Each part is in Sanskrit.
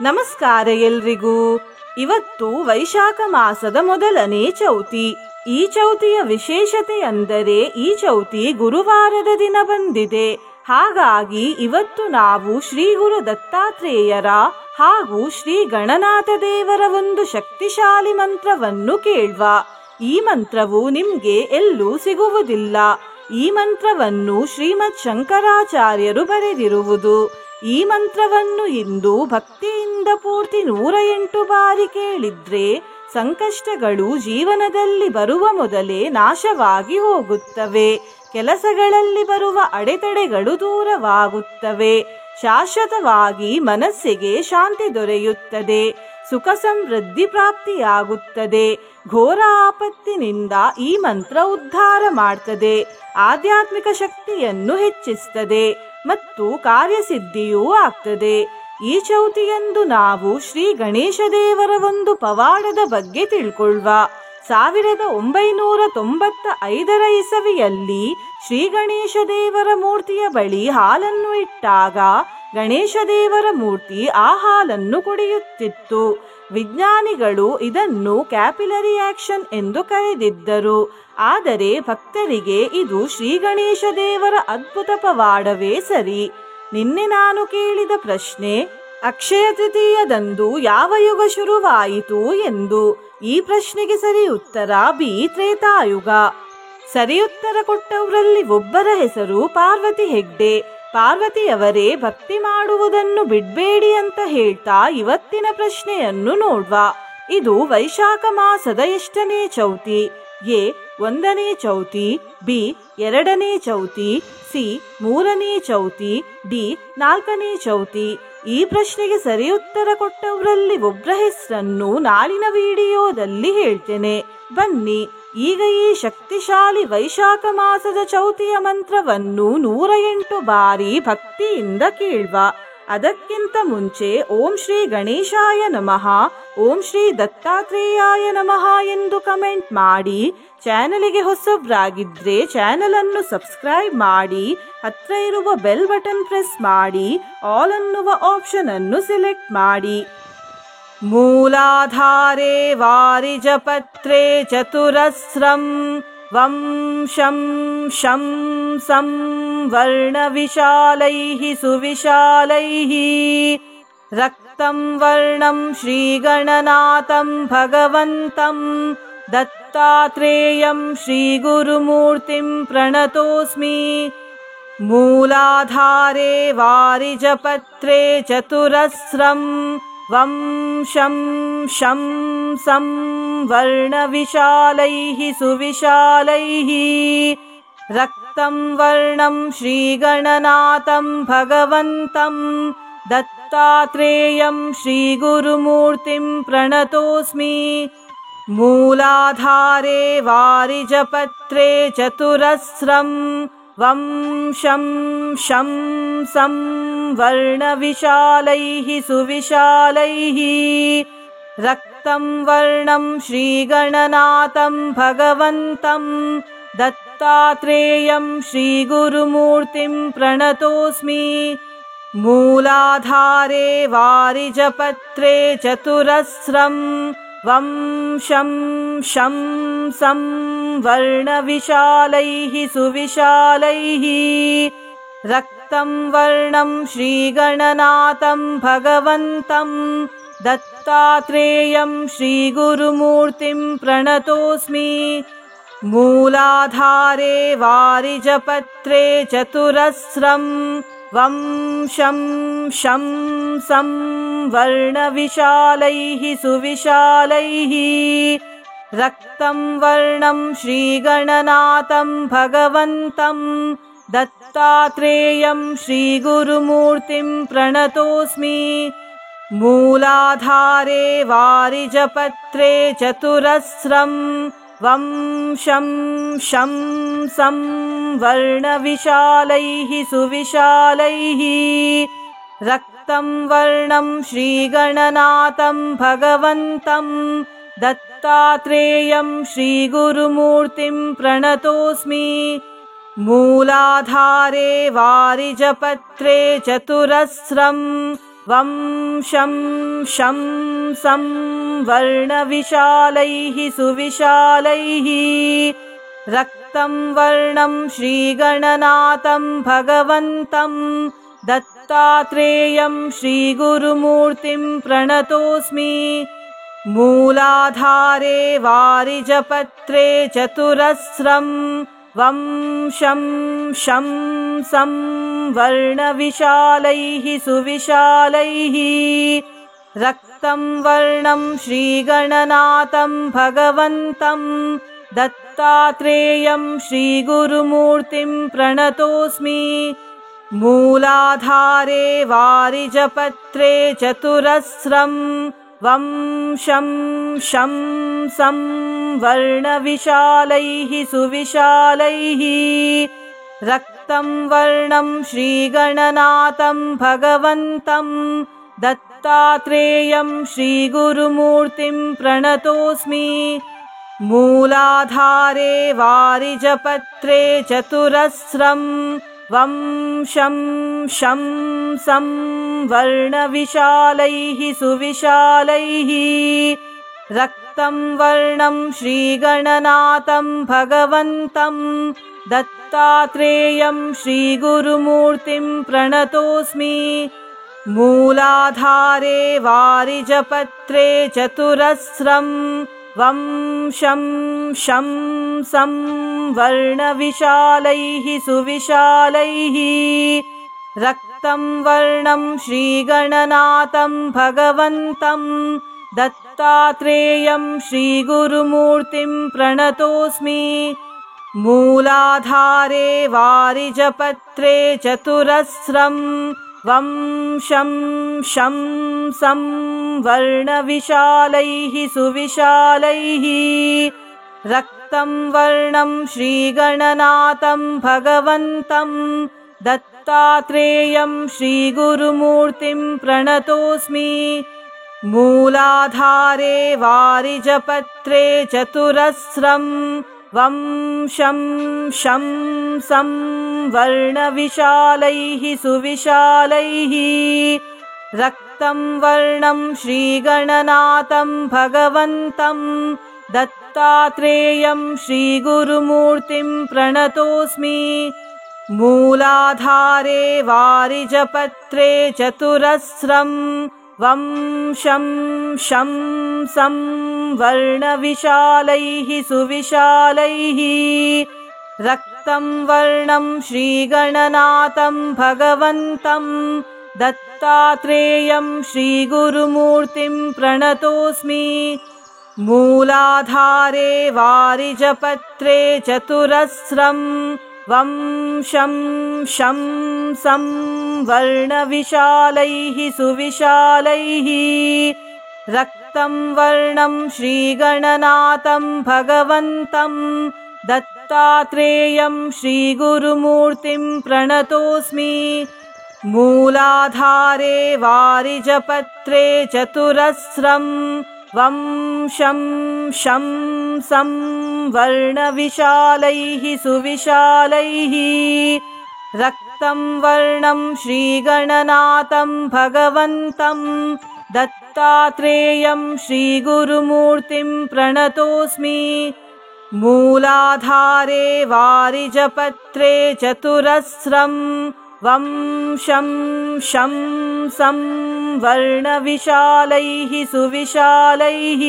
ನಮಸ್ಕಾರ ಎಲ್ರಿಗೂ. ಇವತ್ತು ವೈಶಾಖ ಮಾಸದ ಮೊದಲನೇ ಚೌತಿ. ಈ ಚೌತಿಯ ವಿಶೇಷತೆ ಅಂದರೆ ಈ ಚೌತಿ ಗುರುವಾರದ ದಿನ ಬಂದಿದೆ. ಹಾಗಾಗಿ ಇವತ್ತು ನಾವು ಶ್ರೀ ಗುರು ದತ್ತಾತ್ರೇಯರ ಹಾಗೂ ಶ್ರೀ ಗಣನಾಥ ದೇವರ ಒಂದು ಶಕ್ತಿಶಾಲಿ ಮಂತ್ರವನ್ನು ಕೇಳುವ. ಈ ಮಂತ್ರವು ನಿಮ್ಗೆ ಎಲ್ಲೂ ಸಿಗುವುದಿಲ್ಲ. ಈ ಮಂತ್ರವನ್ನು ಶ್ರೀಮತ್ ಶಂಕರಾಚಾರ್ಯರು ಬರೆದಿರುವುದು. ಈ ಮಂತ್ರವನ್ನು ಇಂದು ಭಕ್ತಿಯಿಂದ ಪೂರ್ತಿ 108 ಬಾರಿ ಕೇಳಿದ್ರೆ ಸಂಕಷ್ಟಗಳು ಜೀವನದಲ್ಲಿ ಬರುವ ಮೊದಲೇ ನಾಶವಾಗಿ ಹೋಗುತ್ತವೆ. ಕೆಲಸಗಳಲ್ಲಿ ಬರುವ ಅಡೆತಡೆಗಳು ದೂರವಾಗುತ್ತವೆ. ಶಾಶ್ವತವಾಗಿ ಮನಸ್ಸಿಗೆ ಶಾಂತಿ ದೊರೆಯುತ್ತದೆ. ಸುಖ ಸಮೃದ್ಧಿ ಪ್ರಾಪ್ತಿಯಾಗುತ್ತದೆ. ಘೋರ ಆಪತ್ತಿನಿಂದ ಈ ಮಂತ್ರ ಉದ್ಧಾರ ಮಾಡ್ತದೆ. ಆಧ್ಯಾತ್ಮಿಕ ಶಕ್ತಿಯನ್ನು ಹೆಚ್ಚಿಸ್ತದೆ ಮತ್ತು ಕಾರ್ಯಸಿದ್ಧಿಯೂ ಆಗ್ತದೆ. ಈ ಚೌತಿಯಂದು ನಾವು ಶ್ರೀ ಗಣೇಶ ದೇವರ ಒಂದು ಪವಾಡದ ಬಗ್ಗೆ ತಿಳ್ಕೊಳ್ಳುವ. 1995 ಇಸವಿಯಲ್ಲಿ ಶ್ರೀ ಗಣೇಶ ದೇವರ ಮೂರ್ತಿಯ ಬಳಿ ಹಾಲನ್ನು ಇಟ್ಟಾಗ ಗಣೇಶ ದೇವರ ಮೂರ್ತಿ ಆ ಹಾಲನ್ನು ಕುಡಿಯುತ್ತಿತ್ತು. ವಿಜ್ಞಾನಿಗಳು ಇದನ್ನು ಕ್ಯಾಪಿಲರಿ ಆಕ್ಷನ್ ಎಂದು ಕರೆದಿದ್ದರು. ಆದರೆ ಭಕ್ತರಿಗೆ ಇದು ಶ್ರೀ ಗಣೇಶ ದೇವರ ಅದ್ಭುತ ಪವಾಡವೇ ಸರಿ. ನಿನ್ನೆ ನಾನು ಕೇಳಿದ ಪ್ರಶ್ನೆ, ಅಕ್ಷಯ ತೃತೀಯದಂದು ಯಾವ ಯುಗ ಶುರುವಾಯಿತು ಎಂದು. ಈ ಪ್ರಶ್ನೆಗೆ ಸರಿ ಉತ್ತರ ಬಿ, ತ್ರೇತಾಯುಗ. ಸರಿ ಉತ್ತರ ಕೊಟ್ಟವರಲ್ಲಿ ಒಬ್ಬರ ಹೆಸರು ಪಾರ್ವತಿ ಹೆಗ್ಡೆ. ಪಾರ್ವತಿಯವರೇ ಭಕ್ತಿ ಮಾಡುವುದನ್ನು ಬಿಡ್ಬೇಡಿ ಅಂತ ಹೇಳ್ತಾ ಇವತ್ತಿನ ಪ್ರಶ್ನೆಯನ್ನು ನೋಡುವ. ಇದು ವೈಶಾಖ ಮಾಸದ ಎಷ್ಟನೇ ಚೌತಿ? ಎ 1ನೇ ಚೌತಿ, ಬಿ 2ನೇ ಚೌತಿ, ಸಿ 3ನೇ ಚೌತಿ, ಡಿ 4ನೇ ಚೌತಿ. ಈ ಪ್ರಶ್ನೆಗೆ ಸರಿ ಉತ್ತರ ಕೊಟ್ಟವರಲ್ಲಿ ಒಬ್ಬರ ಹೆಸರನ್ನು ನಾಳಿನ ವಿಡಿಯೋದಲ್ಲಿ ಹೇಳ್ತೇನೆ. ಬನ್ನಿ ಈಗ ಈ ಶಕ್ತಿಶಾಲಿ ವೈಶಾಖ ಮಾಸದ ಚೌತಿಯ ಮಂತ್ರವನ್ನು 108 ಬಾರಿ ಭಕ್ತಿಯಿಂದ ಕೇಳುವ. ಅದಕ್ಕಿಂತ ಮುಂಚೆ ಓಂ ಶ್ರೀ ಗಣೇಶಾಯ ನಮಃ, ಓಂ ಶ್ರೀ ದತ್ತಾತ್ರೇಯಾಯ ನಮಃ ಎಂದು ಕಮೆಂಟ್ ಮಾಡಿ. ಚಾನಲಿಗೆ ಹೊಸಬ್ರಾಗಿದ್ರೆ ಚಾನಲ್ ಅನ್ನು ಸಬ್ಸ್ಕ್ರೈಬ್ ಮಾಡಿ. ಹತ್ರ ಇರುವ ಬೆಲ್ ಬಟನ್ ಪ್ರೆಸ್ ಮಾಡಿ. ಆಲ್ ಅನ್ನುವ ಆಪ್ಷನ್ ಅನ್ನು ಸೆಲೆಕ್ಟ್ ಮಾಡಿ. ಮೂಲಾಧಾರೆ ವಾರಿಜಪತ್ರೆ ಚತುರಸ್ರಂ ವಂ ಶಂ ಶಂ ಸಂ ವರ್ಣವಿಶಾಲೈಃ ಸುವಿಶಾಲೈಃ ರಕ್ತಂ ವರ್ಣಂ ಶ್ರೀಗಣನಾಥಂ ಭಗವಂತಂ ದತ್ತಾತ್ರೇಯಂ ಶ್ರೀಗುರುಮೂರ್ತಿಂ ಪ್ರಣತೋಸ್ಮಿ. ಮೂಲಾಧಾರೆ ವಾರಿಜಪತ್ರೆ ಚತುರಸ್ರಂ ವಂ ಶಂ ಶಂ ಸಂ ವರ್ಣವಿಶಾಲೈಃ ಸುವಿಶಾಲೈಃ ರಕ್ತಂ ವರ್ಣಂ ಶ್ರೀಗಣನಾಥಂ ಭಗವಂತಂ ದತ್ತಾತ್ರೇಯಂ ಶ್ರೀಗುರುಮೂರ್ತಿಂ ಪ್ರಣತೋಸ್ಮಿ. ಮೂಲಾಧಾರೆ ವಾರಿಜಪತ್ರೆ ಚತುರಸ್ರಂ ವಂ ಶಂ ಶಂ ಸಂ ವರ್ಣವಿಶಾಲೈಃ ಸುವಿಶಾಲೈಃ ರಕ್ತಂ ವರ್ಣಂ ಶ್ರೀಗಣನಾಥಂ ಭಗವಂತಂ ದತ್ತಾತ್ರೇಯಂ ಶ್ರೀಗುರುಮೂರ್ತಿಂ ಪ್ರಣತೋಸ್ಮಿ. ಮೂಲಾಧಾರೆ ವಾರಿಜಪತ್ರೆ ಚತುರಸ್ರಂ ವಂ ಶಂ ಶಂ ಸಂ ವರ್ಣವಿಶಾಲೈಃ ಸುವಿಶಾಲೈಃ ರಕ್ತಂ ವರ್ಣಂ ಶ್ರೀಗಣನಾಥಂ ಭಗವಂತಂ ದತ್ತಾತ್ರೇಯಂ ಶ್ರೀಗುರುಮೂರ್ತಿಂ ಪ್ರಣತೋಸ್ಮಿ. ಮೂಲಾಧಾರೆ ವಾರಿಜಪತ್ರೆ ಚತುರಸ್ರಂ ವಂ ಶಂ ಶಂ ಸಂ ವರ್ಣವಿಶಾಲೈಃ ಸುವಿಶಾಲೈಃ ರಕ್ತಂ ವರ್ಣಂ ಶ್ರೀಗಣನಾಥಂ ಭಗವಂತಂ ದತ್ತಾತ್ರೇಯಂ ಶ್ರೀಗುರುಮೂರ್ತಿಂ ಪ್ರಣತೋಸ್ಮಿ. ಮೂಲಾಧಾರೆ ವಾರಿಜಪತ್ರೆ ಚತುರಸ್ರಂ ವಂ ಶಂ ಶಂ ಸಂ ವರ್ಣವಿಶಾಲೈಃ ಸುವಿಶಾಲೈಃ ರಕ್ತಂ ವರ್ಣಂ ಶ್ರೀಗಣನಾಥಂ ಭಗವಂತಂ ದತ್ತಾತ್ರೇಯಂ ಶ್ರೀಗುರುಮೂರ್ತಿಂ ಪ್ರಣತೋಸ್ಮಿ. ಮೂಲಾಧಾರೆ ವಾರಿಜಪತ್ರೆ ಚತುರಸ್ರಂ वं शं शं सं वर्णविशालैः सुविशालैः रक्तं वर्णं श्रीगणनाथं भगवन्तं दत्तात्रेयं श्रीगुरुमूर्तिं प्रणतोऽस्मि। मूलाधारे वारिजपत्रे चतुरस्रं वं शं शं सं वर्णविशालैः सुविशालैः रक्तं वर्णं श्रीगणनाथं भगवन्तं दत्तात्रेयं श्रीगुरुमूर्तिं प्रणतोऽस्मि। मूलाधारे वारिजपत्रे चतुरस्रं वं शं शं सं वर्णविशालैः सुविशालैः रक्तं वर्णं श्रीगणनाथं भगवन्तं दत्तात्रेयं श्रीगुरुमूर्तिं प्रणतोऽस्मि। मूलाधारे वारिजपत्रे चतुरस्रं वं शं शं सं वर्णविशालैः सुविशालैः रक्तं वर्णं श्रीगणनाथं भगवन्तं दत्तात्रेयं श्रीगुरुमूर्तिं प्रणतोऽस्मि। मूलाधारे वारिजपत्रे चतुरस्रं वं शं शं सं वर्णविशालैः सुविशालैः रक्तं वर्णं श्रीगणनाथं भगवन्तं दत्तात्रेयं श्रीगुरुमूर्तिं प्रणतोऽस्मि। मूलाधारे वारिजपत्रे चतुरस्रं वं शं शं सं वर्णविशालैः सुविशालैः रक्तं वर्णं श्रीगणनाथं भगवन्तं दत्तात्रेयं श्रीगुरुमूर्तिं प्रणतोऽस्मि। मूलाधारे वारिजपत्रे चतुरस्रं वं शं शं सं वर्णविशालैः सुविशालैः रक्तं वर्णं श्रीगणनाथं भगवन्तं दत्तात्रेयं श्रीगुरुमूर्तिं प्रणतोऽस्मि। मूलाधारे वारिजपत्रे चतुरस्रं वं शं शं सं वर्णविशालैः सुविशालैः रक्तं वर्णं श्रीगणनाथं भगवन्तं दत्तात्रेयं श्रीगुरुमूर्तिं प्रणतोऽस्मि। मूलाधारे वारिजपत्रे चतुरस्रं वं शं शं सं वर्णविशालैः सुविशालैः रक्तं वर्णं श्रीगणनाथं भगवन्तं दत्तात्रेयं श्रीगुरुमूर्तिं प्रणतोऽस्मि। मूलाधारे वारिजपत्रे चतुरस्रं वं शं शं सं वर्णविशालैः सुविशालैः रक्तं वर्णं श्रीगणनाथं भगवन्तं दत्तात्रेयं श्रीगुरुमूर्तिं प्रणतोऽस्मि। मूलाधारे वारिजपत्रे चतुरस्रं वं शं शं सं वर्णविशालैः सुविशालैः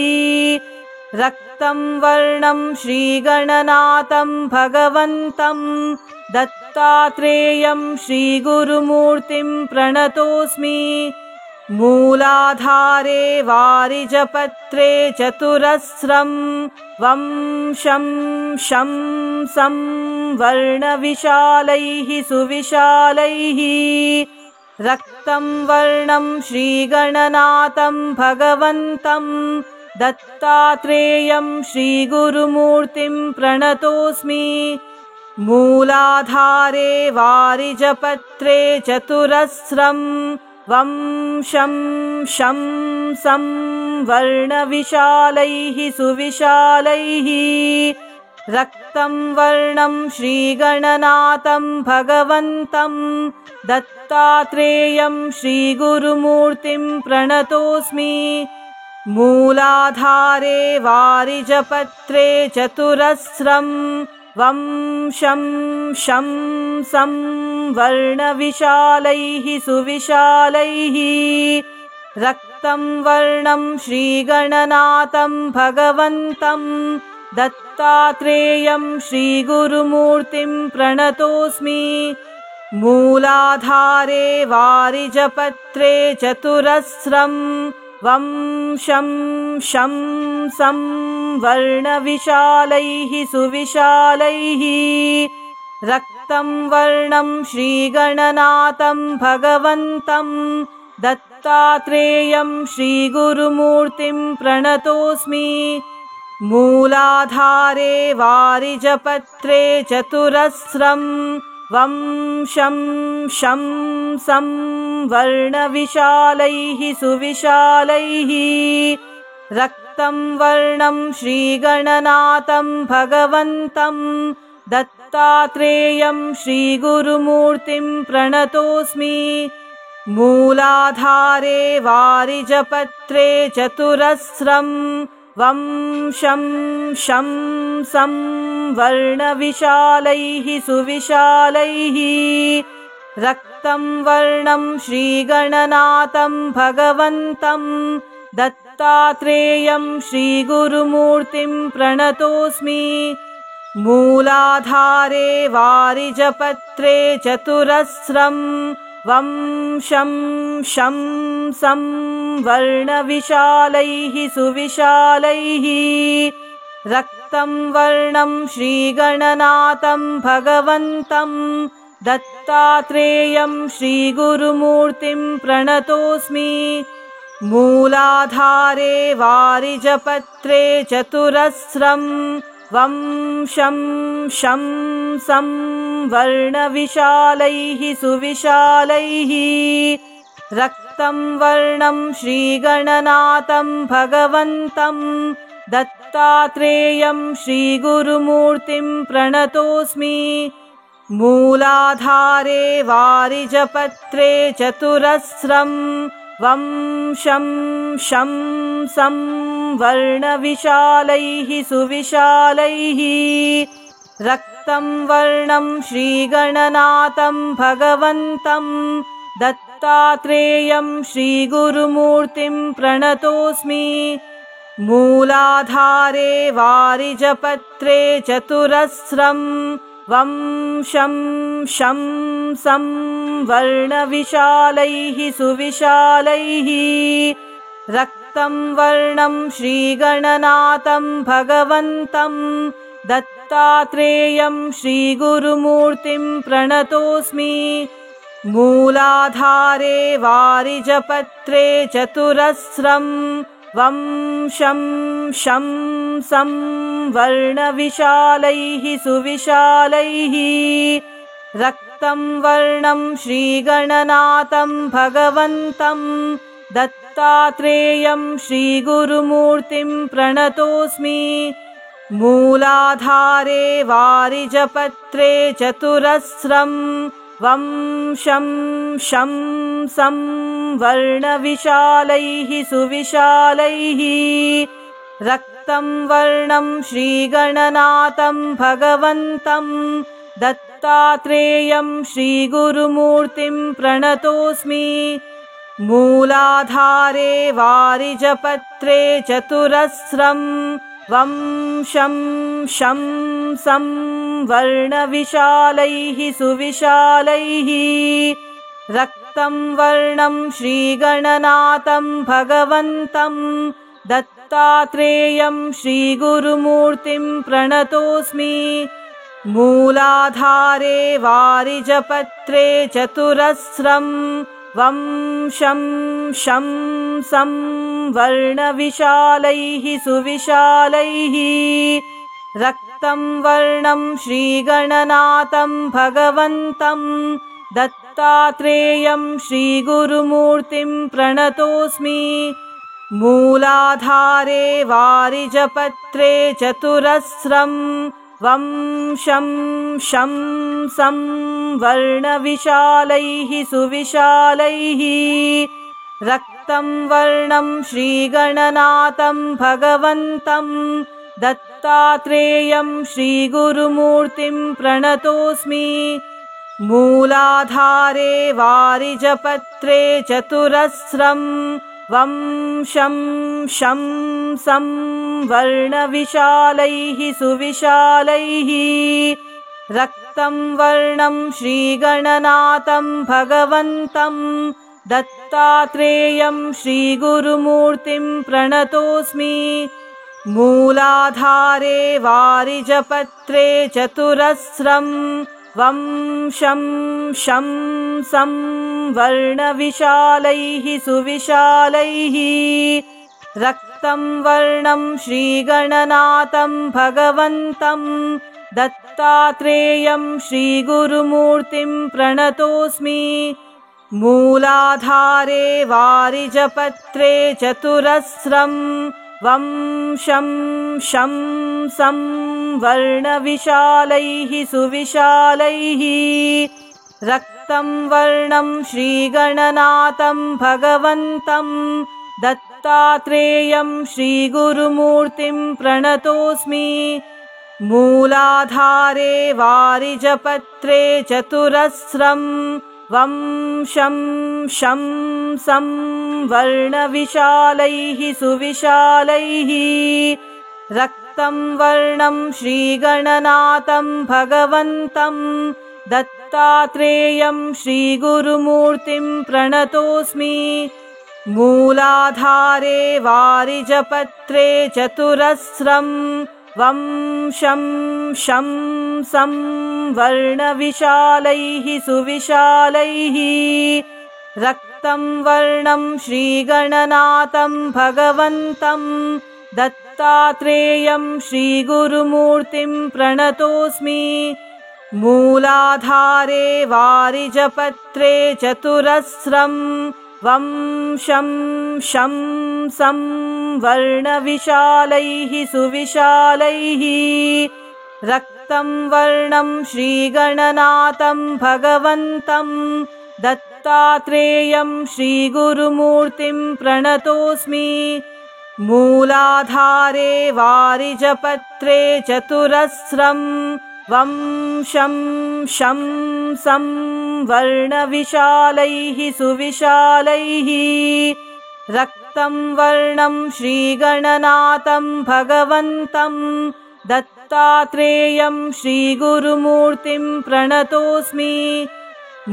रक्तं वर्णं श्रीगणनाथं भगवन्तं दत्तात्रेयं श्रीगुरुमूर्तिं प्रणतोऽस्मि। मूलाधारे वारिजपत्रे चतुरस्रं वं शं शं सं वर्णविशालैः सुविशालैः रक्तं वर्णं श्रीगणनाथं भगवन्तं दत्तात्रेयं श्रीगुरुमूर्तिं प्रणतोऽस्मि। मूलाधारे वारिजपत्रे चतुरस्रं वं शं शं सं वर्णविशालैः सुविशालैः रक्तं वर्णं श्रीगणनाथं भगवन्तं दत्तात्रेयं श्रीगुरुमूर्तिं प्रणतोऽस्मि। मूलाधारे वारिजपत्रे चतुरस्रं वंशं शंसं वर्णविशालैः सुविशालैः। रक्तं वर्णं श्रीगणनाथं भगवन्तं दत्तात्रेयं श्रीगुरुमूर्तिं प्रणतोऽस्मि। मूलाधारे वारिजपत्रे चतुरस्रं वंशं शंसं वर्णविशालैः सुविशालैः। रक्तं वर्णं श्रीगणनाथं भगवन्तं दत्तात्रेयं श्रीगुरुमूर्तिं प्रणतोऽस्मि। मूलाधारे वारिजपत्रे चतुरस्रं वंशं शंसं वर्णविशालैः सुविशालैः। रक्तं वर्णं श्रीगणनाथं भगवन्तं दत्तात्रेयं श्रीगुरुमूर्तिं प्रणतोऽस्मि। मूलाधारे वारिजपत्रे चतुरस्रं वंशं शंसं वर्णविशालैः सुविशालैः। रक्तं वर्णं श्रीगणनाथं भगवन्तं दत्तात्रेयं श्रीगुरुमूर्तिं प्रणतोऽस्मि। मूलाधारे वारिजपत्रे चतुरस्रं वंशं शंसं वर्णविशालैः सुविशालैः। रक्तं वर्णं श्रीगणनाथं भगवन्तं दत्तात्रेयं श्रीगुरुमूर्तिं प्रणतोऽस्मि। मूलाधारे वारिजपत्रे चतुरस्रं वंशं शंसं वर्णविशालैः सुविशालैः। रक्तं वर्णं श्रीगणनाथं भगवन्तं दत्तात्रेयं श्रीगुरुमूर्तिं प्रणतोऽस्मि। मूलाधारे वारिजपत्रे चतुरस्रं वंशं शंसं वर्णविशालैः सुविशालैः। रक्तं वर्णं श्रीगणनाथं भगवन्तं दत्तात्रेयं श्रीगुरुमूर्तिं प्रणतोऽस्मि। मूलाधारे वारिजपत्रे चतुरस्रं वंशं शंसं वर्णविशालैः सुविशालैः। रक्तं वर्णं श्रीगणनाथं भगवन्तं दत्तात्रेयं श्रीगुरुमूर्तिं प्रणतोऽस्मि। मूलाधारे वारिजपत्रे चतुरस्रं वंशं शंसं वर्णविशालैः सुविशालैः। रक्तं वर्णं श्रीगणनाथं भगवन्तं दत्तात्रेयं श्रीगुरुमूर्तिं प्रणतोऽस्मि। मूलाधारे वारिजपत्रे चतुरस्रं वंशं शंसं वर्णविशालैः सुविशालैः। रक्तं वर्णं श्रीगणनाथं भगवन्तं दत्तात्रेयं श्रीगुरुमूर्तिं प्रणतोऽस्मि। मूलाधारे वारिजपत्रे चतुरस्रं वंशं शंसं वर्णविशालैः सुविशालैः। रक्तं वर्णं श्रीगणनाथं भगवन्तं दत्तात्रेयं श्रीगुरुमूर्तिं प्रणतोऽस्मि। मूलाधारे वारिजपत्रे चतुरस्रं वंशं शंसं वर्णविशालैः सुविशालैः। रक्तं वर्णं श्रीगणनाथं भगवन्तं दत्तात्रेयं श्रीगुरुमूर्तिं प्रणतोऽस्मि। मूलाधारे वारिजपत्रे चतुरस्रं वं शं शं सं वर्णविशालैः सुविशालैः रक्तं वर्णं श्रीगणनाथं भगवन्तं दत्तात्रेयं श्रीगुरुमूर्तिं प्रणतोऽस्मि। मूलाधारे वारिजपत्रे चतुरस्रं वं शं शं सं वर्णविशालैः सुविशालैः रक्तं वर्णं श्रीगणनाथं भगवन्तं दत्तात्रेयं श्रीगुरुमूर्तिं प्रणतोऽस्मि। मूलाधारे वारिजपत्रे चतुरस्रं वं शं शं सं वर्णविशालैः सुविशालैः रक्तं वर्णं श्रीगणनाथं भगवन्तं दत्तात्रेयं श्रीगुरुमूर्तिं प्रणतोऽस्मि। मूलाधारे वारिजपत्रे चतुरस्रं वं शं शं सं वर्णविशालैः सुविशालैः रक्तं वर्णं श्रीगणनाथं भगवन्तं दत्तात्रेयं श्रीगुरुमूर्तिं प्रणतोऽस्मि। मूलाधारे वारिजपत्रे चतुरस्रं वं शं शं सं वर्णविशालैः सुविशालैः रक्तं वर्णं श्रीगणनाथं भगवन्तं दत्तात्रेयं श्रीगुरुमूर्तिं प्रणतोऽस्मि। मूलाधारे वारिजपत्रे चतुरस्रं वं शं शं सं वर्णविशालैः सुविशालैः रक्तं वर्णं श्रीगणनाथं भगवन्तं दत्तात्रेयं श्रीगुरुमूर्तिं प्रणतोऽस्मि। मूलाधारे वारिजपत्रे चतुरस्रं वं शं शं सं वर्णविशालैः सुविशालैः रक्तं वर्णं श्रीगणनाथं भगवन्तं दत्तात्रेयं श्रीगुरुमूर्तिं प्रणतोऽस्मि। मूलाधारे वारिजपत्रे चतुरस्रं वं शं शं सं वर्णविशालैः सुविशालैः रक्तं वर्णं श्रीगणनाथं भगवन्तं दत्तात्रेयं श्रीगुरुमूर्तिं प्रणतोऽस्मि।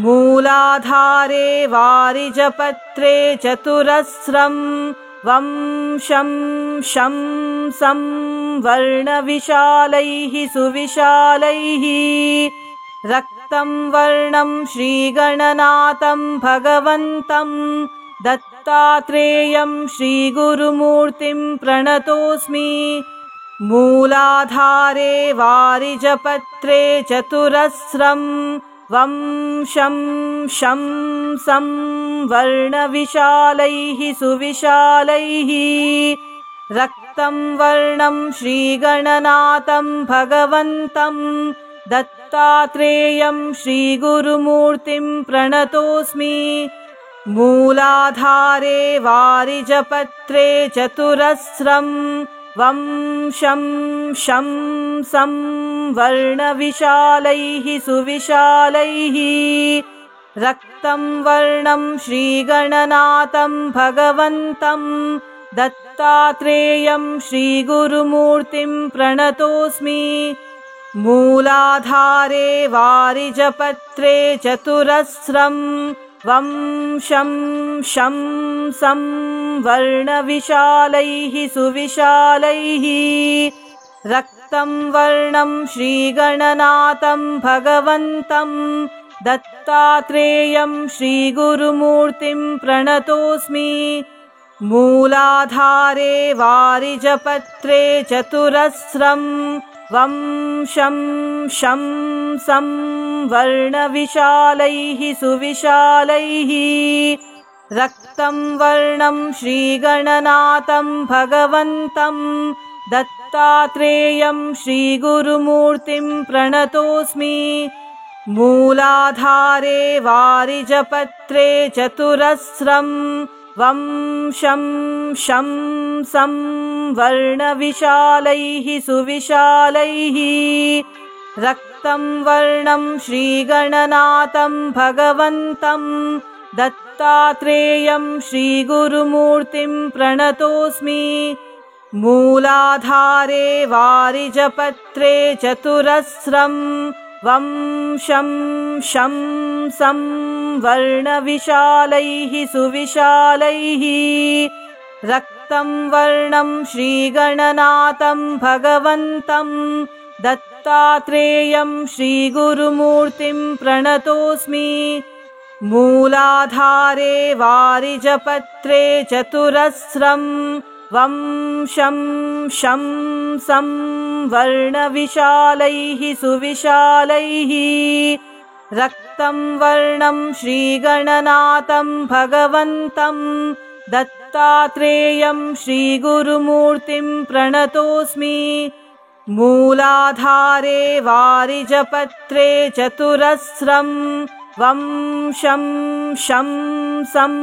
मूलाधारे वारिजपत्रे चतुरस्रं वं शं शं सं वर्णविशालैः सुविशालैः रक्तं वर्णं श्रीगणनाथं भगवन्तं दत्तात्रेयं श्रीगुरुमूर्तिं प्रणतोऽस्मि। मूलाधारे वारिजपत्रे चतुरस्रं वं शं शं सं वर्णविशालैः सुविशालैः रक्तं वर्णं श्रीगणनाथं भगवन्तं दत्तात्रेयं श्रीगुरुमूर्तिं प्रणतोऽस्मि। मूलाधारे वारिजपत्रे चतुरस्रं वं शं शं सं वर्णविशालैः सुविशालैः रक्तं वर्णं श्रीगणनाथं भगवन्तं दत्तात्रेयं श्रीगुरुमूर्तिं प्रणतोऽस्मि। मूलाधारे वारिजपत्रे चतुरस्रं वं शं शं सं वर्णविशालैः सुविशालैः रक्तं वर्णं श्रीगणनाथं भगवन्तं दत्तात्रेयं श्रीगुरुमूर्तिं प्रणतोऽस्मि। मूलाधारे वारिजपत्रे चतुरस्रं वं शं शं सं वर्णविशालैः सुविशालैः रक्तं वर्णं श्रीगणनाथं भगवन्तं दत्तात्रेयं श्रीगुरुमूर्तिं प्रणतोऽस्मि मूलाधारे वारिजपत्रे चतुरस्रं वंशं शं सं वर्णविशालैः सुविशालैः रक्तं वर्णं श्रीगणनाथं भगवन्तं दत्तात्रेयं श्रीगुरुमूर्तिं प्रणतोऽस्मि मूलाधारे वारिजपत्रे चतुरस्रं वंशं शं सं वर्णविशालैः सुविशालैः रक्तं वर्णं श्रीगणनाथं भगवन्तं दत्तात्रेयं श्रीगुरुमूर्तिं प्रणतोऽस्मि मूलाधारे वारिजपत्रे चतुरस्रं वंशं शं सं वर्णविशालैः सुविशालैः रक्तं वर्णं श्रीगणनाथं भगवन्तं दत्तात्रेयं श्रीगुरुमूर्तिं प्रणतोऽस्मि मूलाधारे वारिजपत्रे चतुरस्रं वंशं शं सं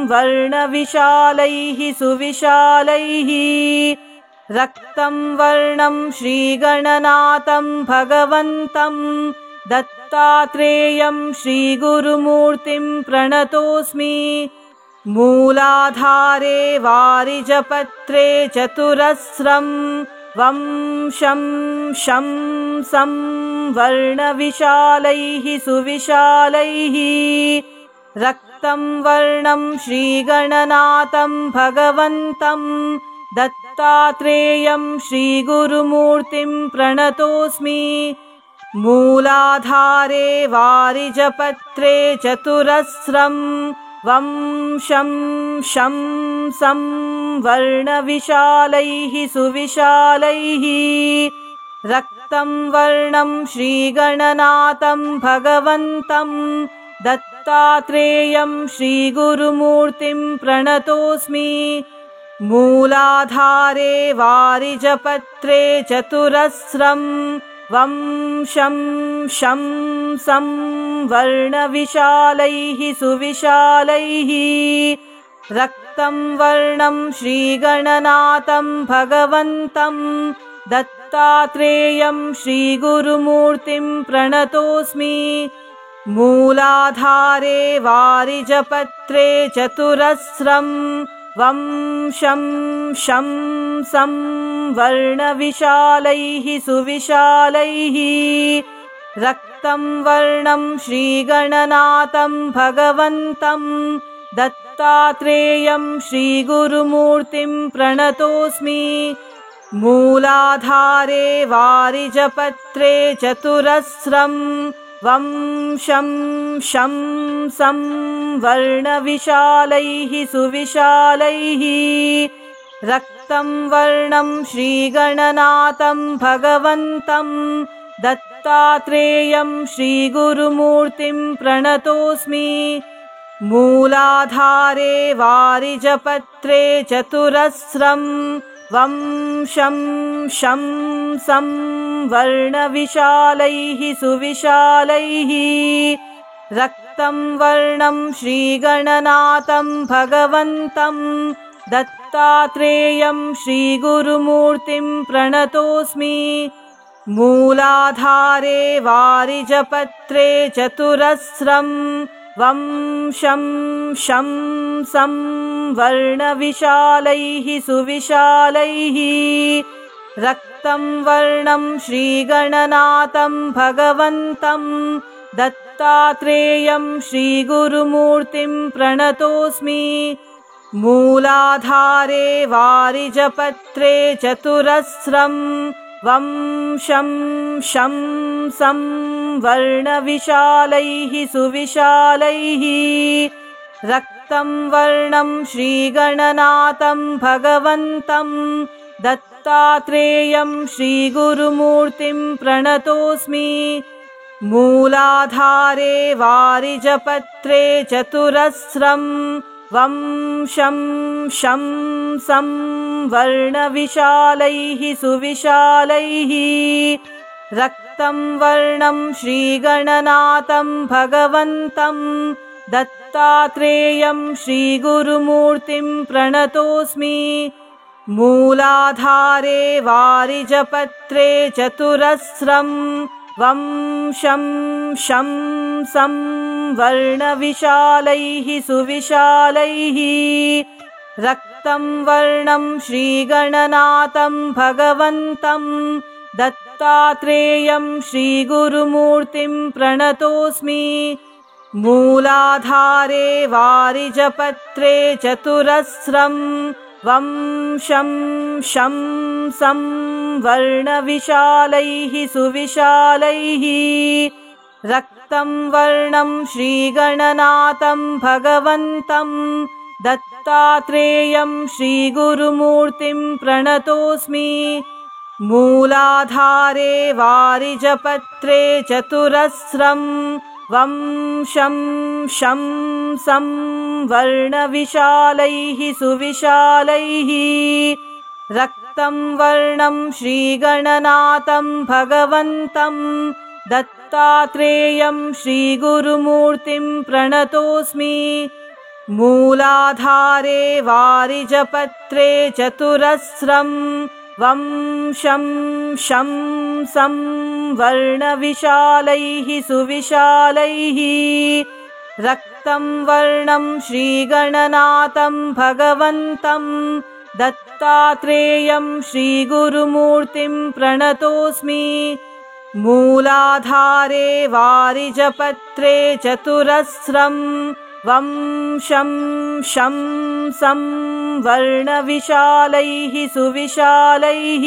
वर्णविशालैः सुविशालैः रक्तं वर्णं श्रीगणनाथं भगवन्तं दत्तात्रेयं श्रीगुरुमूर्तिं प्रणतोऽस्मि मूलाधारे वारिजपत्रे चतुरस्रं वंशं शं सं वर्णविशालैः सुविशालैः रक्तं वर्णं श्रीगणनाथं भगवन्तं दत्तात्रेयं श्रीगुरुमूर्तिं प्रणतोऽस्मि मूलाधारे वारिजपत्रे चतुरस्रं वंशं शं सं वर्णविशालैः सुविशालैः रक्तं वर्णं श्रीगणनाथं भगवन्तं दत्तात्रेयं श्रीगुरुमूर्तिं प्रणतोऽस्मि मूलाधारे वारिजपत्रे चतुरस्रं वंशं शं सं वर्णविशालैः सुविशालैः रक्तं वर्णं श्रीगणनाथं भगवन्तं दत्तात्रेयं श्रीगुरुमूर्तिं प्रणतोऽस्मि मूलाधारे वारिजपत्रे चतुरस्रं वंशं शं सं वर्णविशालैः सुविशालैः रक्तं वर्णं श्रीगणनाथं भगवन्तं दत्तात्रेयं श्रीगुरुमूर्तिं प्रणतोऽस्मि मूलाधारे वारिजपत्रे चतुरस्रं वंशं शं सं वर्णविशालैः सुविशालैः रक्तं वर्णं श्रीगणनाथं भगवन्तं दत्तात्रेयं श्रीगुरुमूर्तिं प्रणतोऽस्मि मूलाधारे वारिजपत्रे चतुरस्रं वंशं शं सं वर्णविशालैः सुविशालैः रक्तं वर्णं श्रीगणनाथं भगवन्तं दत्तात्रेयं श्रीगुरुमूर्तिं प्रणतोऽस्मि मूलाधारे वारिजपत्रे चतुरस्रं वंशं शं सं वर्णविशालैः सुविशालैः रक्तं वर्णं श्रीगणनाथं भगवन्तं दत्तात्रेयं श्रीगुरुमूर्तिं प्रणतोऽस्मि मूलाधारे वारिजपत्रे चतुरस्रं वंशं शं सं वर्णविशालैः सुविशालैः रक्तं वर्णं श्रीगणनाथं भगवन्तं दत्तात्रेयं श्रीगुरुमूर्तिं प्रणतोऽस्मि मूलाधारे वारिजपत्रे चतुरस्रं वंशं शं सं वर्णविशालैः सुविशालैः रक्तं वर्णं श्रीगणनाथं भगवन्तं दत्तात्रेयं श्रीगुरुमूर्तिं प्रणतोऽस्मि मूलाधारे वारिजपत्रे चतुरस्रं वंशं शं सं वर्णविशालैः सुविशालैः रक्तं वर्णं श्रीगणनाथं भगवन्तं दत्तात्रेयं श्रीगुरुमूर्तिं प्रणतोऽस्मि मूलाधारे वारिजपत्रे चतुरस्रं वंशं शं सं वर्णविशालैः सुविशालैः रक्तं वर्णं श्रीगणनाथं भगवन्तं दत्तात्रेयं श्रीगुरुमूर्तिं प्रणतोऽस्मि मूलाधारे वारिजपत्रे चतुरस्रं वंशं शं सं वर्णविशालैः सुविशालैः रक्तं वर्णं श्रीगणनाथं भगवन्तं दत्तात्रेयं श्रीगुरुमूर्तिं प्रणतोऽस्मि मूलाधारे वारिजपत्रे चतुरस्रं वंशं शं सं वर्णविशालैः सुविशालैः रक्तं वर्णं श्रीगणनाथं भगवन्तं दत्तात्रेयं श्रीगुरुमूर्तिं प्रणतोऽस्मि मूलाधारे वारिजपत्रे चतुरस्रं वंशं शं सं वर्णविशालैः सुविशालैः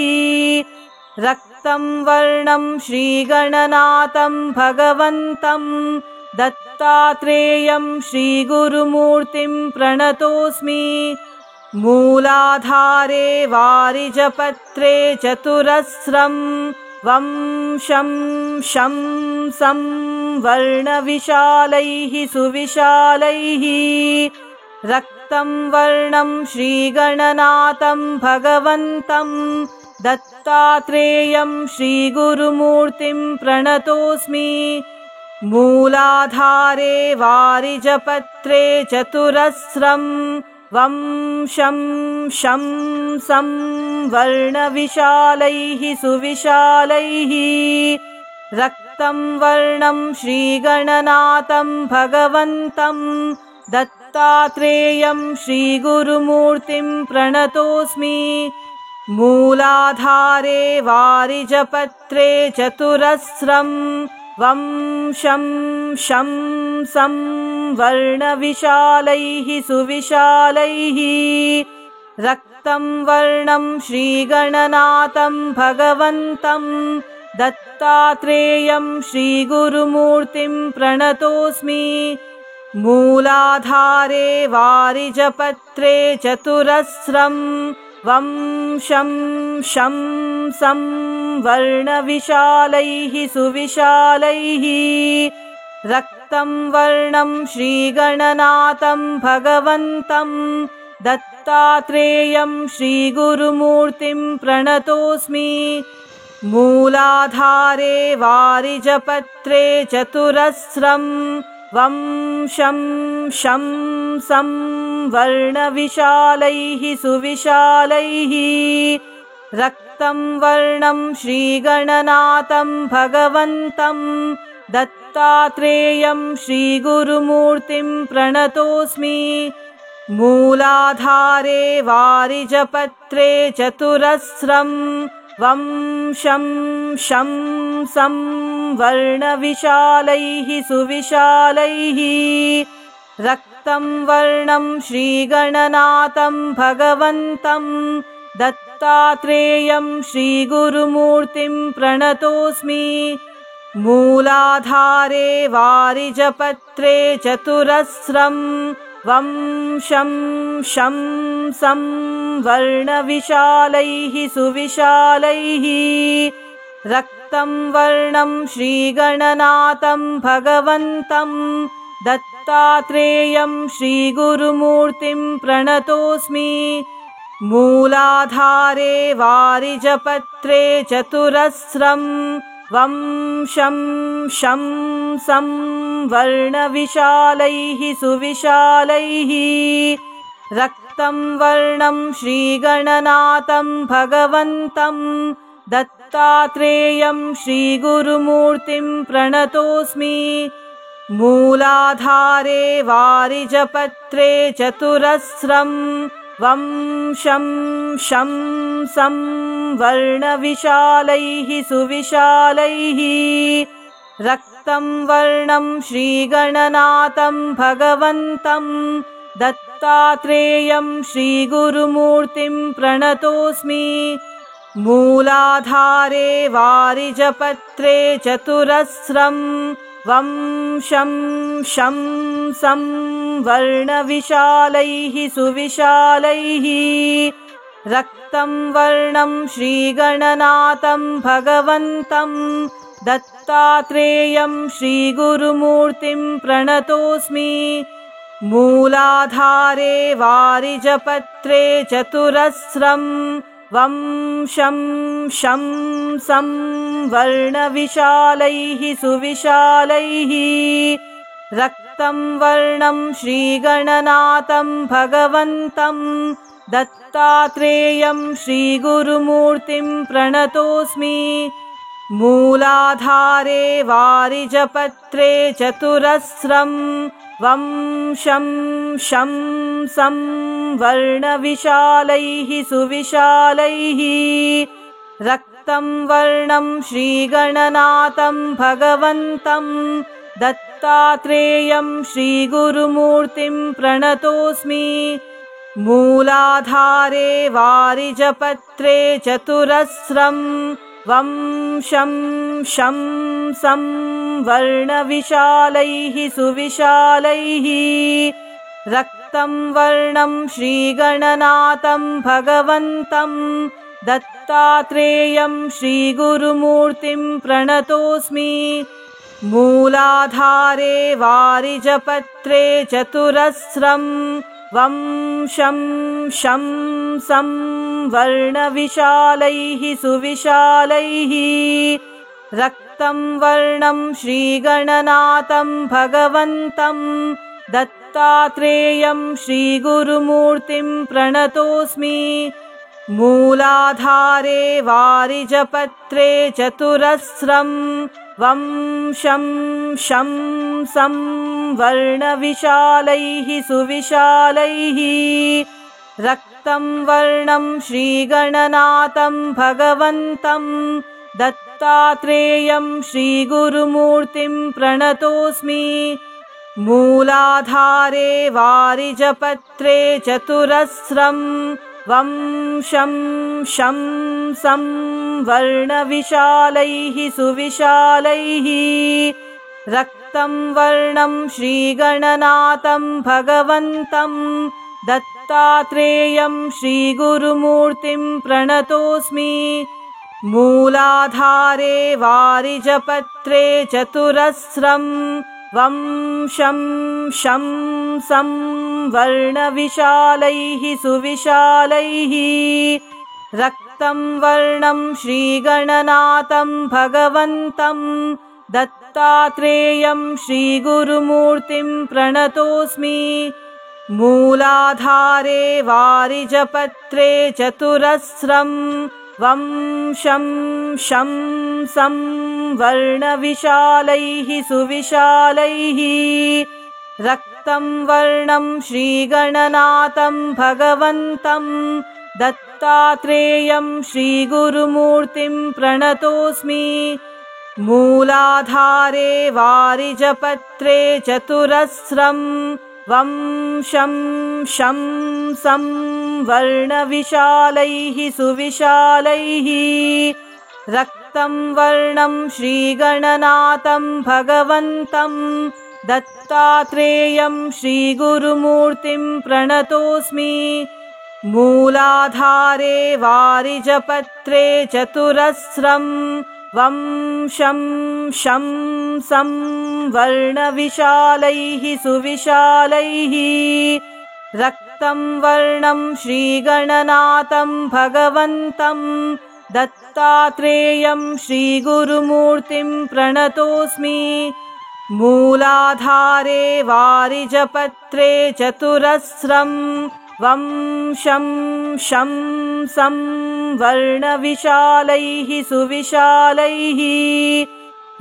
रक्तं वर्णं श्रीगणनाथं भगवन्तं दत्तात्रेयं श्रीगुरुमूर्तिं प्रणतोऽस्मि मूलाधारे वारिजपत्रे चतुरस्रं वंशं शं सं वर्णविशालैः सुविशालैः रक्तं वर्णं श्रीगणनाथं भगवन्तं दत्तात्रेयं श्रीगुरुमूर्तिं प्रणतोऽस्मि मूलाधारे वारिजपत्रे चतुरस्रं वंशं शं सं वर्णविशालैः सुविशालैः रक्तं वर्णं श्रीगणनाथं भगवन्तं दत्तात्रेयं श्रीगुरुमूर्तिं प्रणतोऽस्मि मूलाधारे वारिजपत्रे चतुरस्रं वंशं शं सं वर्णविशालैः सुविशालैः रक्तं वर्णं श्रीगणनाथं भगवन्तं दत्तात्रेयं श्रीगुरुमूर्तिं प्रणतोऽस्मि मूलाधारे वारिजपत्रे चतुरस्रं वंशं शं सं वर्णविशालैः सुविशालैः रक्तं वर्णं श्रीगणनाथं भगवन्तं दत्तात्रेयं श्रीगुरुमूर्तिं प्रणतोऽस्मि मूलाधारे वारिजपत्रे चतुरस्रं वंशं शं सं वर्णविशालैः सुविशालैः रक्तं वर्णं श्रीगणनाथं भगवन्तं दत्तात्रेयं श्रीगुरुमूर्तिं प्रणतोऽस्मि मूलाधारे वारिजपत्रे चतुरस्रं वंशं शं सं वर्णविशालैः सुविशालैः रक्तं वर्णं श्रीगणनाथं भगवन्तं दत्तात्रेयं श्रीगुरुमूर्तिं प्रणतोऽस्मि मूलाधारे वारिजपत्रे चतुरस्रं वंशं शं सं वर्णविशालैः सुविशालैः रक्तं वर्णं श्रीगणनाथं भगवन्तं दत्तात्रेयं श्रीगुरुमूर्तिं प्रणतोऽस्मि मूलाधारे वारिजपत्रे चतुरस्रं वंशं शं सं वर्णविशालैः सुविशालैः रक्तं वर्णं श्रीगणनाथं भगवन्तं दत्तात्रेयं श्रीगुरुमूर्तिं प्रणतोऽस्मि। मूलाधारे वारिजपत्रे चतुरस्रं वंशं शं सं वर्णविशालैः सुविशालैः रक्तं वर्णं श्रीगणनाथं भगवन्तं दत्तात्रेयं श्रीगुरुमूर्तिं प्रणतोऽस्मि। मूलाधारे वारिजपत्रे चतुरस्रं वंशं शं सं वर्णविशालैः सुविशालैः रक्तं वर्णं श्रीगणनाथं भगवन्तं दत्तात्रेयं श्रीगुरुमूर्तिं प्रणतोऽस्मि। मूलाधारे वारिजपत्रे चतुरस्रं वंशं शं सं वर्णविशालैः सुविशालैः रक्तं वर्णं श्रीगणनाथं भगवन्तं दत्तात्रेयं श्रीगुरुमूर्तिं प्रणतोऽस्मि। मूलाधारे वारिजपत्रे चतुरस्रं वंशं शं सं वर्णविशालैः सुविशालैः रक्तं वर्णं श्रीगणनाथं भगवन्तं दत्तात्रेयं श्रीगुरुमूर्तिं प्रणतोऽस्मि। मूलाधारे वारिजपत्रे चतुरस्रं वंशं शं सं वर्णविशालैः सुविशालैः रक्तं वर्णं श्रीगणनाथं भगवन्तं दत्तात्रेयं श्रीगुरुमूर्तिं प्रणतोऽस्मि। मूलाधारे वारिजपत्रे चतुरस्रं वंशं शं सं वर्णविशालैः सुविशालैः रक्तं वर्णं श्रीगणनाथं भगवन्तं दत्तात्रेयं श्रीगुरुमूर्तिं प्रणतोऽस्मि। मूलाधारे वारिजपत्रे चतुरस्रं वंशं शं सं वर्णविशालैः सुविशालैः रक्तं वर्णं श्रीगणनाथं भगवन्तं दत्तात्रेयं श्रीगुरुमूर्तिं प्रणतोऽस्मि। मूलाधारे वारिजपत्रे चतुरस्रं वंशं शं सं वर्णविशालैः सुविशालैः रक्तं वर्णं श्रीगणनाथं भगवन्तं दत्तात्रेयं श्रीगुरुमूर्तिं प्रणतोऽस्मि। मूलाधारे वारिजपत्रे चतुरस्रं वंशं शं सं वर्णविशालैः सुविशालैः रक्तं वर्णं श्रीगणनाथं भगवन्तं दत्तात्रेयं श्रीगुरुमूर्तिं प्रणतोऽस्मि। मूलाधारे वारिजपत्रे चतुरस्रं वंशं शं सं वर्णविशालैः सुविशालैः रक्तं वर्णं श्रीगणनाथं भगवन्तं दत्तात्रेयं श्रीगुरुमूर्तिं प्रणतोऽस्मि। मूलाधारे वारिजपत्रे चतुरस्रं वंशं शं सं वर्णविशालैः सुविशालैः रक्तं वर्णं श्रीगणनाथं भगवन्तं दत्तात्रेयं श्रीगुरुमूर्तिं प्रणतोऽस्मि। मूलाधारे वारिजपत्रे चतुरस्रं वंशं शं सं वर्णविशालैः सुविशालैः रक्तं रक्तं वर्णं श्रीगणनाथं भगवन्तं दत्तात्रेयं श्रीगुरुमूर्तिं प्रणतोऽस्मि। मूलाधारे वारिजपत्रे चतुरस्रं वंशं शं सं वर्णविशालैः सुविशालैः।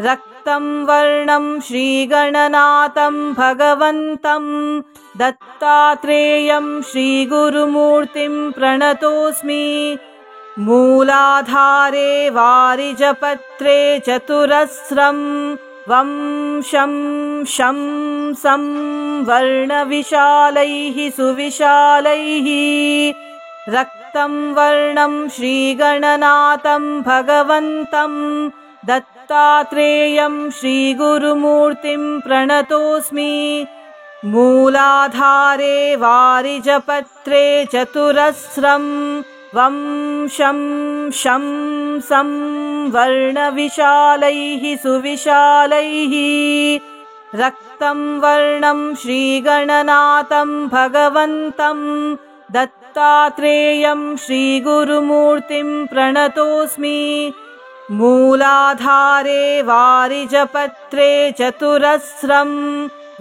रक्तं वर्णं श्रीगणनाथं भगवन्तं दत्तात्रेयं श्रीगुरुमूर्तिं प्रणतोऽस्मि। मूलाधारे वारिजपत्रे चतुरस्रं वंशं शं सं वर्णविशालैः सुविशालैः। रक्तं वर्णं श्रीगणनाथं भगवन्तं दत्तात्रेयं श्रीगुरुमूर्तिं प्रणतोऽस्मि। मूलाधारे वारिजपत्रे चतुरस्रं वंशं शं सं वर्णविशालैः सुविशालैः। रक्तं वर्णं श्रीगणनाथं भगवन्तं दत्तात्रेयं श्रीगुरुमूर्तिं प्रणतोऽस्मि। मूलाधारे वारिजपत्रे चतुरस्रं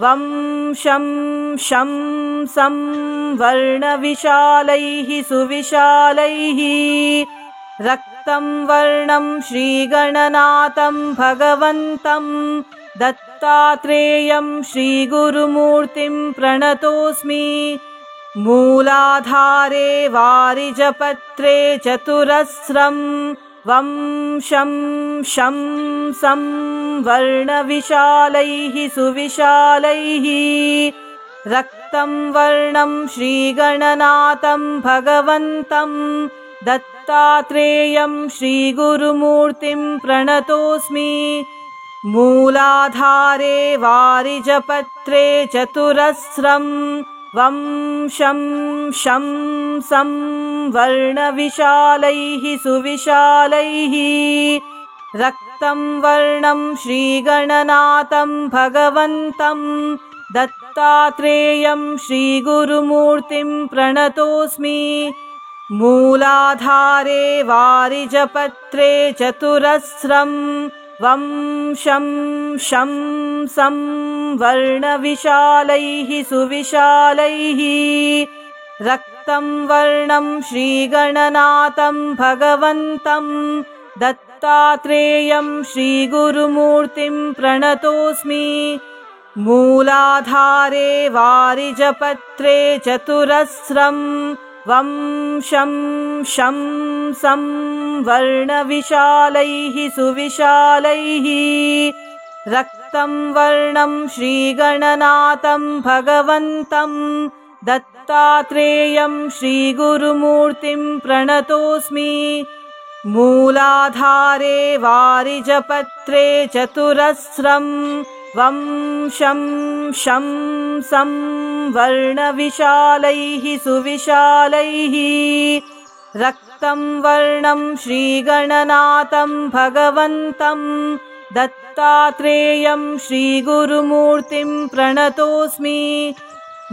वंशं शं सं वर्णविशालैः सुविशालैः। रक्तं वर्णं श्रीगणनाथं भगवन्तं दत्तात्रेयं श्रीगुरुमूर्तिं प्रणतोऽस्मि। मूलाधारे वारिजपत्रे चतुरस्रं वंशं शं सं वर्णविशालैः सुविशालैः। रक्तं वर्णं श्रीगणनाथं भगवन्तं दत्तात्रेयं श्रीगुरुमूर्तिं प्रणतोऽस्मि। मूलाधारे वारिजपत्रे चतुरस्रं वंशं शं सं वर्णविशालैः सुविशालैः। रक्तं वर्णं श्रीगणनाथं भगवन्तं दत्तात्रेयं श्रीगुरुमूर्तिं प्रणतोऽस्मि। मूलाधारे वारिजपत्रे चतुरस्रं वंशं शं सं वर्णविशालैः सुविशालैः। रक्तं वर्णं श्रीगणनाथं भगवन्तं दत्तात्रेयं श्रीगुरुमूर्तिं प्रणतोऽस्मि। मूलाधारे वारिजपत्रे चतुरस्रं वंशं शं सं वर्णविशालैः सुविशालैः। रक्तं वर्णं श्रीगणनाथं भगवन्तं दत्तात्रेयं श्रीगुरुमूर्तिं प्रणतोऽस्मि। मूलाधारे वारिजपत्रे चतुरस्रं वंशं शं सं वर्णविशालैः सुविशालैः। रक्तं वर्णं श्रीगणनाथं भगवन्तं दत्तात्रेयं श्रीगुरुमूर्तिं प्रणतोऽस्मि।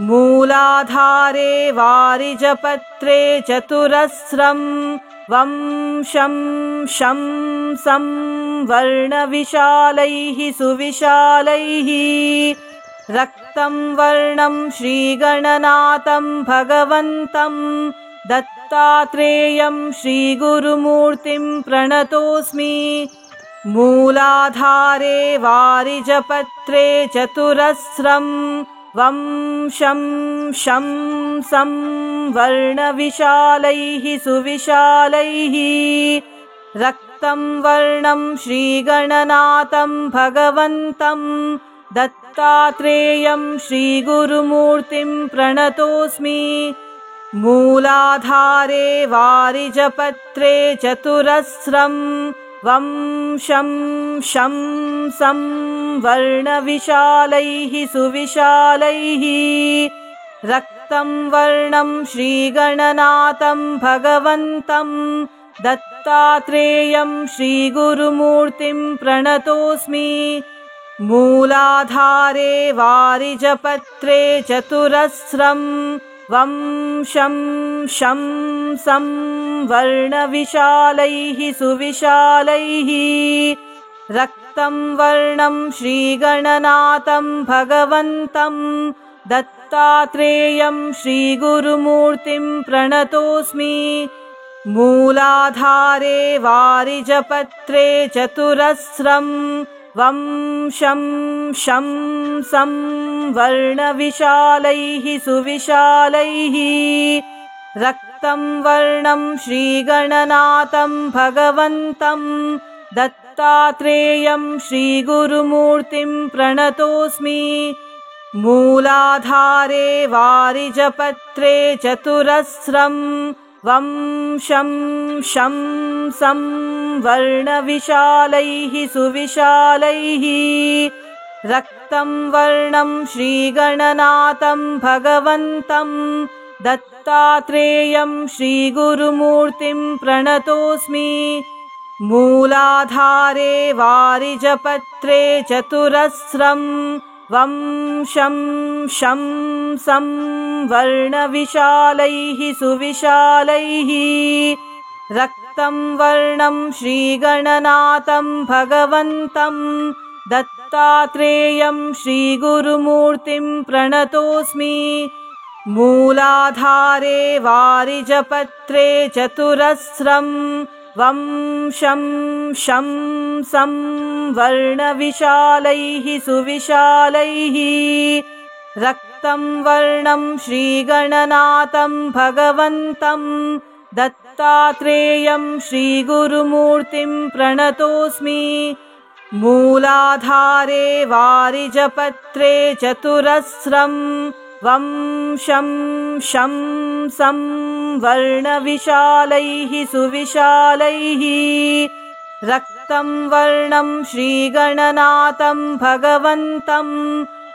मूलाधारे वारिजपत्रे चतुरस्रं वंशं शं सं वर्णविशालैः सुविशालैः। रक्तं वर्णं श्रीगणनाथं भगवन्तं दत्तात्रेयं श्रीगुरुमूर्तिं प्रणतोऽस्मि। मूलाधारे वारिजपत्रे चतुरस्रं वंशं शं सं वर्णविशालैः सुविशालैः। रक्तं वर्णं श्रीगणनाथं भगवन्तं दत्तात्रेयं श्रीगुरुमूर्तिं प्रणतोऽस्मि। मूलाधारे वारिजपत्रे चतुरस्रं वंशं शं सं वर्णविशालैः सुविशालैः। रक्तं वर्णं श्रीगणनाथं भगवन्तं दत्तात्रेयं श्रीगुरुमूर्तिं प्रणतोऽस्मि। मूलाधारे वारिजपत्रे चतुरस्रं वं शं शं सं वर्णविशालैः सुविशालैः रक्तं वर्णं श्रीगणनाथं भगवन्तं दत्तात्रेयं श्रीगुरुमूर्तिं प्रणतोऽस्मि। मूलाधारे वारिजपत्रे चतुरस्रं वं शं शं सं वर्णविशालैः सुविशालैः रक्तं वर्णं श्रीगणनाथं भगवन्तं दत्तात्रेयं श्रीगुरुमूर्तिं प्रणतोऽस्मि। मूलाधारे वारिजपत्रे चतुरस्रं वं शं शं सं वर्णविशालैः सुविशालैः रक्तं वर्णं श्रीगणनाथं भगवन्तं दत्तात्रेयं श्रीगुरुमूर्तिं प्रणतोऽस्मि। मूलाधारे वारिजपत्रे चतुरस्रं वं शं शं सं वर्णविशालैः सुविशालैः रक्तं वर्णं श्रीगणनाथं भगवन्तं दत्तात्रेयं श्रीगुरुमूर्तिं प्रणतोऽस्मि। मूलाधारे वारिजपत्रे चतुरस्रं वं शं शं सं वर्णविशालैः सुविशालैः रक्तं वर्णं श्रीगणनाथं भगवन्तं दत्तात्रेयं श्रीगुरुमूर्तिं प्रणतोऽस्मि। मूलाधारे वारिजपत्रे चतुरस्रं वं शं शं सं वर्णविशालैः सुविशालैः रक्तं वर्णं श्रीगणनाथं भगवन्तं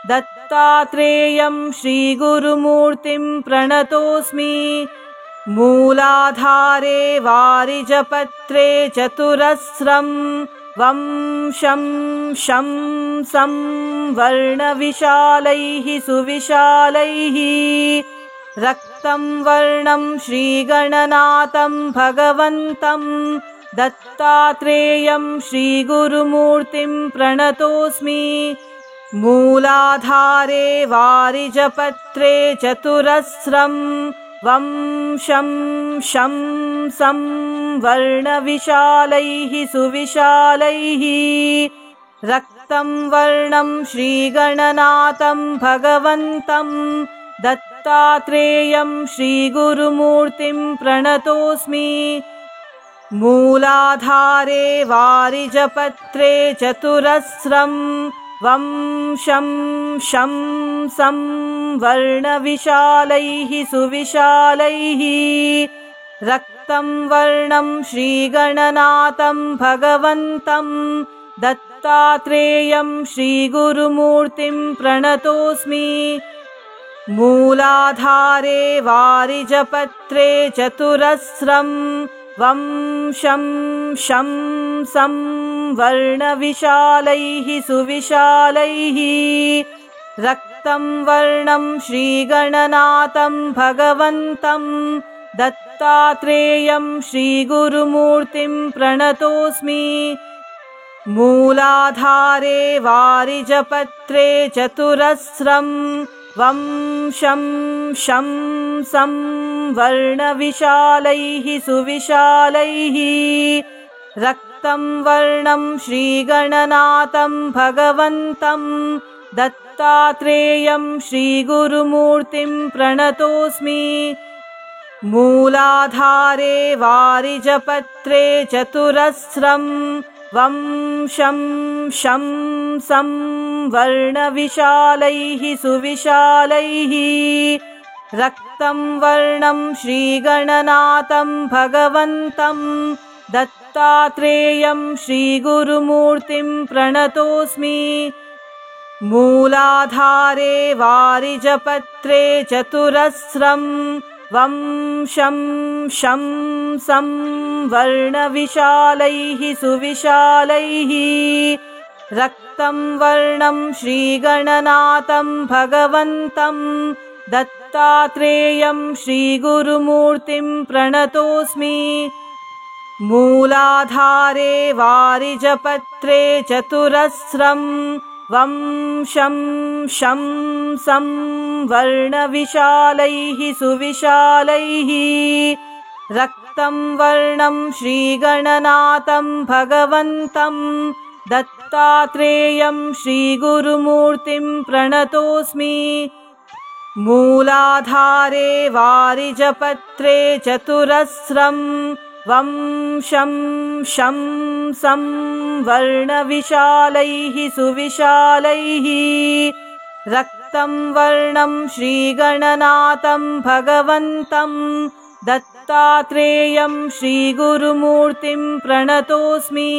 दत्तात्रेयं श्रीगुरुमूर्तिं प्रणतोऽस्मि। मूलाधारे वारिजपत्रे चतुरस्रं वं शं शं सं वर्णविशालैः सुविशालैः रक्तं वर्णं श्रीगणनाथं भगवन्तं दत्तात्रेयं श्रीगुरुमूर्तिं प्रणतोऽस्मि। मूलाधारे वारिजपत्रे चतुरस्रं वं शं शं सं वर्णविशालैः सुविशालैः रक्तं वर्णं श्रीगणनाथं भगवन्तं दत्तात्रेयं श्रीगुरुमूर्तिं प्रणतोऽस्मि। मूलाधारे वारिजपत्रे चतुरस्रं वं शं शं सं वर्णविशालैः सुविशालैः रक्तं वर्णं श्रीगणनाथं भगवन्तं दत्तात्रेयं श्रीगुरुमूर्तिं प्रणतोऽस्मि। मूलाधारे वारिजपत्रे चतुरस्रं वं शं शं सं वर्णविशालैः सुविशालैः रक्तं वर्णं श्रीगणनाथं भगवन्तं दत्तात्रेयं श्रीगुरुमूर्तिं प्रणतोऽस्मि। मूलाधारे वारिजपत्रे चतुरस्रं वं शं शं सं वर्णविशालैः सुविशालैः रक्तं वर्णं श्रीगणनाथं भगवन्तं दत्तात्रेयं श्रीगुरुमूर्तिं प्रणतोऽस्मि। मूलाधारे वारिजपत्रे चतुरस्रं वं शं शं सं वर्णविशालैः सुविशालैः रक्तं वर्णं श्रीगणनाथं भगवन्तं दत्तात्रेयं श्रीगुरुमूर्तिं प्रणतोऽस्मि। मूलाधारे वारिजपत्रे चतुरस्रं वं शं शं सं वर्णविशालैः सुविशालैः रक्तं वर्णं श्रीगणनाथं भगवन्तं दत्तात्रेयं श्रीगुरुमूर्तिं प्रणतोऽस्मि। मूलाधारे वारिजपत्रे चतुरस्रं वंशं शं सं वर्णविशालैः सुविशालैः रक्तं वर्णं श्रीगणनाथं भगवन्तं दत्तात्रेयं श्रीगुरुमूर्तिं प्रणतोऽस्मि। मूलाधारे वारिजपत्रे चतुरस्रं वंशं शं सं वर्णविशालैः सुविशालैः रक्तं वर्णं श्रीगणनाथं भगवन्तं दत्तात्रेयं श्रीगुरुमूर्तिं प्रणतोऽस्मि।